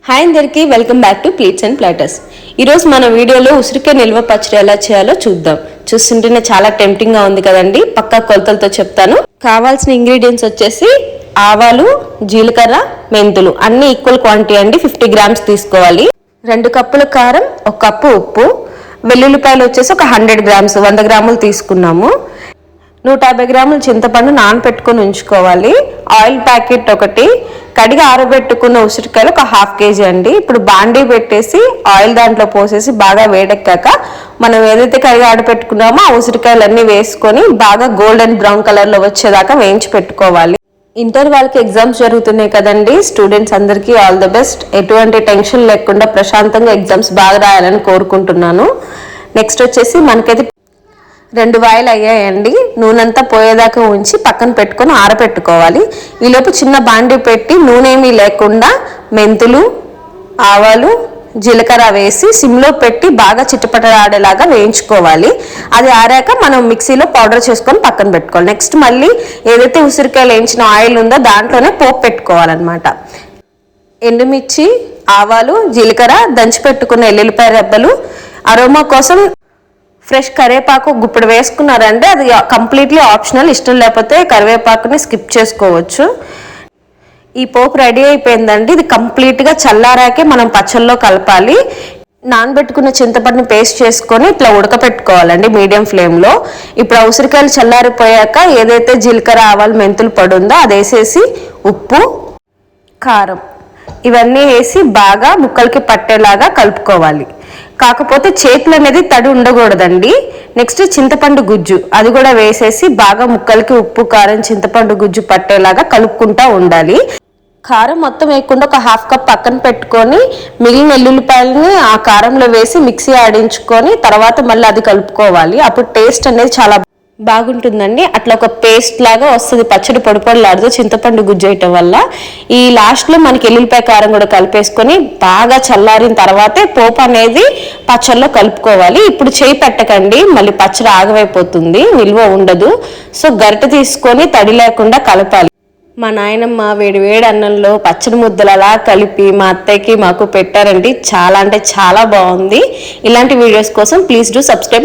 Hi అందరికీ welcome back two plates and platters. ఈరోజు మన వీడియోలో ఉసిరికాయ నిల్వ పచ్చడి ఎలా చేయాలో చూద్దాం. చూస్తుంటేనే చాలా టెంప్టింగ్గా ఉంది కదండి. పక్కా కొలతలతో చెప్తాను. కావాల్సిన ఇంగ్రీడియంట్స్ వచ్చేసి ఆవాలు, జీలకర్ర, మెంతులు అన్ని ఈక్వల్ క్వాంటిటీ అండి. 50 గ్రామ్స్ తీసుకోవాలి. 2 కప్పుల కారం, 1 కప్పు ఉప్పు, వెల్లుల్లిపాయలు వచ్చేసి ఒక 100 గ్రామ్స్ 100 గ్రాములు తీసుకున్నాము. 150 గ్రాముల చింతపండు నానబెట్టుకొని ఉంచుకోవాలి. ఆయిల్ ప్యాకెట్ ఒకటి, కడిగి ఆరబెట్టుకున్న ఉసిరికాయలు ఒక 1/2 కేజీ అండి. ఇప్పుడు బాండీ పెట్టేసి ఆయిల్ దాంట్లో పోసేసి బాగా వేడెక్కాక మనం ఏదైతే కడిగి ఆడపెట్టుకున్నామో ఆ ఉసిరికాయలన్నీ వేసుకొని బాగా గోల్డెన్ బ్రౌన్ కలర్లో వచ్చేదాకా వేయించి పెట్టుకోవాలి. ఇంటర్ వాళ్ళకి ఎగ్జామ్స్ జరుగుతున్నాయి కదండి. స్టూడెంట్స్ అందరికీ ఆల్ ద బెస్ట్. ఎటువంటి టెన్షన్ లేకుండా ప్రశాంతంగా ఎగ్జామ్స్ బాగా రాయాలని కోరుకుంటున్నాను. నెక్స్ట్ వచ్చేసి మనకైతే 2 వాయిలు అయ్యాయండి. నూనెంతా పోయేదాకా ఉంచి పక్కన పెట్టుకొని ఆరబెట్టుకోవాలి. ఈలోపు చిన్న బాండీ పెట్టి నూనె ఏమీ లేకుండా మెంతులు, ఆవాలు, జీలకర్ర వేసి సిమ్లో పెట్టి బాగా చిటపటలాడేలాగా వేయించుకోవాలి. అది ఆరాక మనం మిక్సీలో పౌడర్ చేసుకొని పక్కన పెట్టుకోవాలి. నెక్స్ట్ మళ్ళీ ఏదైతే ఉసిరికాయలు వేయించిన ఆయిల్ ఉందో దాంట్లోనే పోపు పెట్టుకోవాలన్నమాట. ఎండుమిర్చి, ఆవాలు, జీలకర్ర, దంచి పెట్టుకున్న ఎల్లుల్లిపాయ రెబ్బలు, అరోమా కోసం ఫ్రెష్ కరివేపాకు గుప్పుడు వేసుకున్నారంటే అది కంప్లీట్లీ ఆప్షనల్. ఇష్టం లేకపోతే కరివేపాకుని స్కిప్ చేసుకోవచ్చు. ఈ పోపు రెడీ అయిపోయిందండి. ఇది కంప్లీట్గా చల్లారాకే మనం పచ్చళ్ళలో కలపాలి. నానబెట్టుకున్న చింతపండుని పేస్ట్ చేసుకొని ఇట్లా ఉడకపెట్టుకోవాలండి మీడియం ఫ్లేమ్లో. ఇప్పుడు ఆ ఉసిరికాయలు చల్లారిపోయాక ఏదైతే జీలకర్ర, ఆవాలు, మెంతులు పొడి ఉందో అది వేసేసి ఉప్పు, కారం ఇవన్నీ వేసి బాగా ముక్కలకి పట్టేలాగా కలుపుకోవాలి. కాకపోతే చేతులు అనేది తడి ఉండకూడదండి. నెక్స్ట్ చింతపండు గుజ్జు అది కూడా వేసేసి బాగా ముక్కలకి ఉప్పు, కారం, చింతపండు గుజ్జు పట్టేలాగా కలుపుకుంటూ ఉండాలి. కారం మొత్తం వేయకుండా ఒక 1/2 కప్ పక్కన పెట్టుకొని మిగిలిన ఎల్లుల్లిపాయలని ఆ కారంలో వేసి మిక్సీ ఆడించుకొని తర్వాత మళ్ళీ అది కలుపుకోవాలి. అప్పుడు టేస్ట్ అనేది చాలా బాగుంటుందండి. అట్లా ఒక పేస్ట్ లాగా వస్తుంది. పచ్చడి పొడిపొడలాడుతూ చింతపండు గుజ్జు వేయటం వల్ల. ఈ లాస్ట్లో మనకి ఎల్లుల్లిపాయ కారం కూడా కలిపేసుకొని బాగా చల్లారిన తర్వాతే పోపు అనేది పచ్చడిలో కలుపుకోవాలి. ఇప్పుడు చేయి పెట్టకండి, మళ్ళీ పచ్చడి ఆగమైపోతుంది, నిల్వ ఉండదు. సో గరిటె తీసుకొని తడి లేకుండా కలపాలి. మా నాయనమ్మ వేడి వేడి అన్నంలో పచ్చడి ముద్దలు అలా కలిపి మా అత్తయ్యకి మాకు పెట్టారండి. చాలా అంటే చాలా బాగుంది. ఇలాంటి వీడియోస్ కోసం ప్లీజ్ డూ సబ్స్క్రైబ్.